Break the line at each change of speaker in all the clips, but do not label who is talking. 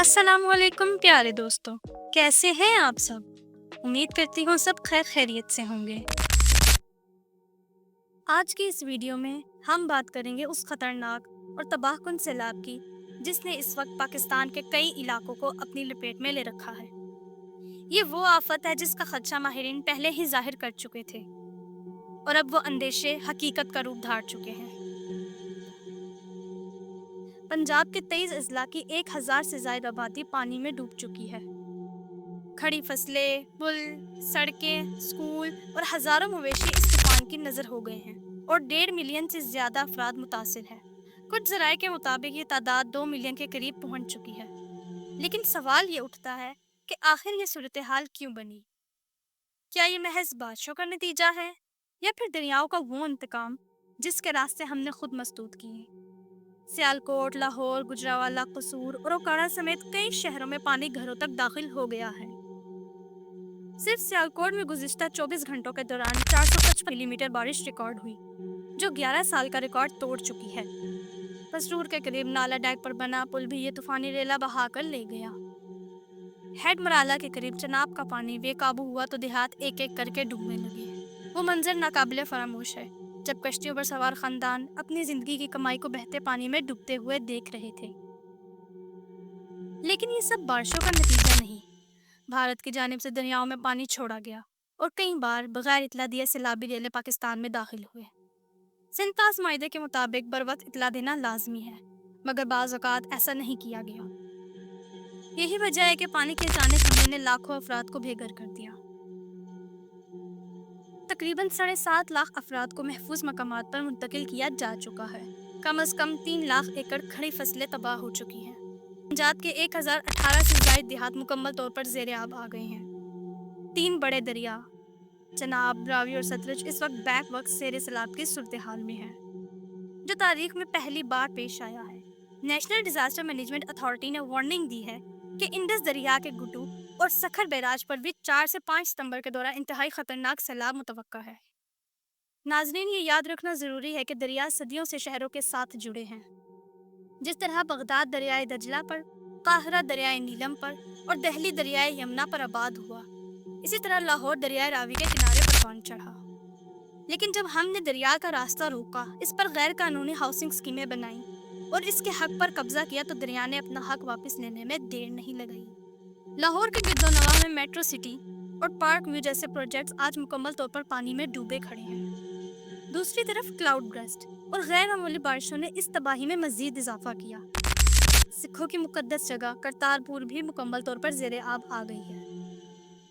अस्सलाम वालेकुम प्यारे दोस्तों, कैसे हैं आप सब। उम्मीद करती हूँ सब खैर खैरियत से होंगे। आज की इस वीडियो में हम बात करेंगे उस खतरनाक और तबाहकुन सैलाब की जिसने इस वक्त पाकिस्तान के कई इलाकों को अपनी लपेट में ले रखा है। ये वो आफत है जिसका खदशा माहिरीन पहले ही जाहिर कर चुके थे और अब वो अंदेशे हकीकत का रूप धार चुके हैं। पंजाब के 23 अजला की 1000 से ज्यादा आबादी पानी में डूब चुकी है। खड़ी फसलें, पुल, सड़कें, स्कूल और हजारों मवेशी इस तूफान की नजर हो गए हैं और 1.5 मिलियन से ज्यादा अफराद मुतासिर हैं। कुछ जराये के मुताबिक ये तादाद 2 मिलियन के करीब पहुंच चुकी है। लेकिन सवाल ये उठता है कि आखिर ये सूरत हाल क्यों बनी? क्या ये महज बारिशों का नतीजा है या फिर दरियाओं का वो इंतकाम जिसके रास्ते हमने खुद मसदूद किए? सियालकोट, लाहौर, गुजरावाला, कसूर और ओकाड़ा समेत कई शहरों में पानी घरों तक दाखिल हो गया है। सिर्फ सियालकोट में गुज़िश्ता 24 घंटों के दौरान 455 मिलीमीटर बारिश रिकॉर्ड हुई, जो 11 साल का रिकॉर्ड तोड़ चुकी है। पसरूर के करीब नाला डैक पर बना पुल भी ये तूफानी रेला बहाकर ले गया। हेड मराला के करीब चनाब का पानी बेकाबू हुआ तो देहात एक एक करके डूबने लगे। वो मंजर नाकाबिले फरामोश है जब कश्तियों पर सवार खानदान अपनी जिंदगी की कमाई को बहते पानी में डूबते हुए देख रहे थे। लेकिन ये सब बारिशों का नतीजा नहीं। भारत की जानिब से दरियाओं में पानी छोड़ा गया और कई बार बगैर इतला दिए सैलाबी रेले पाकिस्तान में दाखिल हुए। सिंतास मायदे के मुताबिक बर वक्त इतला देना लाजमी है, मगर बाज़ औक़ात ऐसा नहीं किया गया। यही वजह है कि पानी के अचानक हमले ने लाखों अफराद को बेघर कर दिया। तकरीबन 7.5 लाख अफराद को महफूज मकामात पर मुंतकिल किया जा चुका है। कम अज कम 3 लाख एकड़ खड़ी फसलें तबाह हो चुकी हैं। पंजाब के 1018 से ज्यादा देहात मुकम्मल तौर पर ज़ेरे आब आ गए हैं। 3 बड़े दरिया चनाब, रावी और सतलुज इस वक्त बैक वक्त शेर सैलाब की सूरत हाल में है, जो तारीख में पहली बार पेश आया है। नेशनल डिजास्टर मैनेजमेंट अथॉरिटी ने वार्निंग दी है कि इंडस दरिया के गुटू और सखर बैराज पर भी 4 से 5 सितंबर के दौरान इंतहाई खतरनाक सैलाब मुतवक्का है। नाजरीन, ये याद रखना जरूरी है कि दरिया सदियों से शहरों के साथ जुड़े हैं। जिस तरह बगदाद दरियाए दजला पर, काहिरा दरियाए नीलम पर और दिल्ली दरियाए यमुना पर आबाद हुआ, इसी तरह लाहौर दरियाए रावी के किनारे पर कौन चढ़ा। लेकिन जब हमने दरिया का रास्ता रोका, इस पर गैर कानूनी हाउसिंग स्कीमें बनाई और इसके हक पर कब्जा किया, तो दरिया ने अपना हक वापस लेने में देर नहीं लगाई। लाहौर के गिरदोनवा में मेट्रो सिटी और पार्क व्यू जैसे प्रोजेक्ट्स आज मुकम्मल तौर पर पानी में डूबे खड़े हैं। दूसरी तरफ क्लाउड ब्रस्ट और गैर मामूली बारिशों ने इस तबाही में मजीद इजाफा किया। सिखों की मुकद्दस जगह करतारपुर भी मुकम्मल तौर पर ज़ेरे आब आ गई है।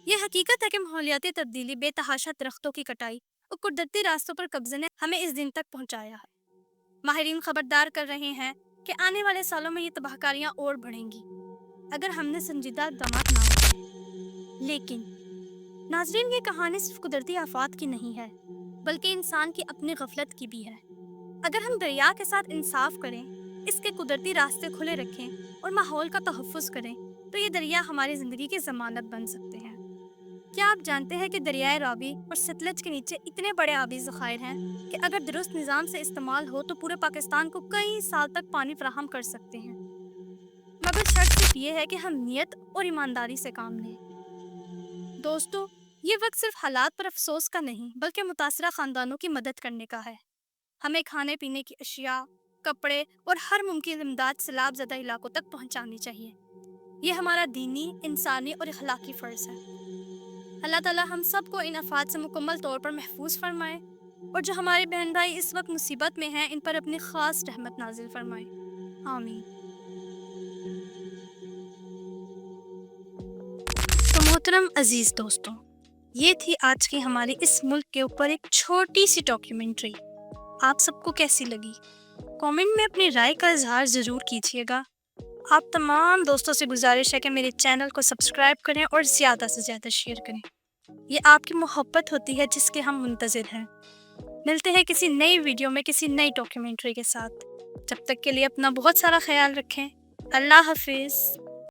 यह हकीकत है कि माहौलियाती तब्दीली, बेतहाशा दरख्तों की कटाई और कुदरती रास्तों पर कब्जे ने हमें इस दिन तक पहुंचाया है। माहिरीन खबरदार कर रहे हैं कि आने वाले सालों में ये तबाहकारियां और बढ़ेंगी अगर हमने संजीदा इक़दाम ना उठाए। लेकिन नाजरीन, ये कहानी सिर्फ कुदरती आफात की नहीं है, बल्कि इंसान की अपनी गफलत की भी है। अगर हम दरिया के साथ इंसाफ करें, इसके कुदरती रास्ते खुले रखें और माहौल का तहफ़्फ़ुज़ करें, तो ये दरिया हमारी ज़िंदगी की ज़मानत बन सकते हैं। क्या आप जानते हैं कि दरियाए रावी और सतलज के नीचे इतने बड़े आबी ज़खायर हैं कि अगर दुरुस्त निज़ाम से इस्तेमाल हो तो पूरे पाकिस्तान को कई साल तक पानी फराहम कर सकते हैं। मगर शर्त सिर्फ ये है कि हम नियत और ईमानदारी से काम लें। दोस्तों, ये वक्त सिर्फ हालात पर अफसोस का नहीं, बल्कि मुतासरा ख़ानदानों की मदद करने का है। हमें खाने पीने की अशिया, कपड़े और हर मुमकिन इमदाद सैलाब ज़दा इलाकों तक पहुँचानी चाहिए। ये हमारा दीनी, इंसानी और अखलाकी फ़र्ज़ है। अल्लाह ताला हम सब को इन आफात से मुकम्मल तौर पर महफूज फरमाए और जो हमारे बहन भाई इस वक्त मुसीबत में हैं, इन पर अपनी ख़ास रहमत नाजिल फरमाए। आमीन। तो मोहतरम अजीज़ दोस्तों, ये थी आज की हमारी इस मुल्क के ऊपर एक छोटी सी डॉक्यूमेंट्री। आप सबको कैसी लगी? कमेंट में अपनी राय का इजहार ज़रूर कीजिएगा। आप तमाम दोस्तों से गुजारिश है कि मेरे चैनल को सब्सक्राइब करें और ज़्यादा से ज़्यादा शेयर करें। ये आपकी मोहब्बत होती है जिसके हम मुंतज़िर हैं। मिलते हैं किसी नई वीडियो में किसी नई डॉक्यूमेंट्री के साथ। जब तक के लिए अपना बहुत सारा ख्याल रखें। अल्लाह हाफिज़।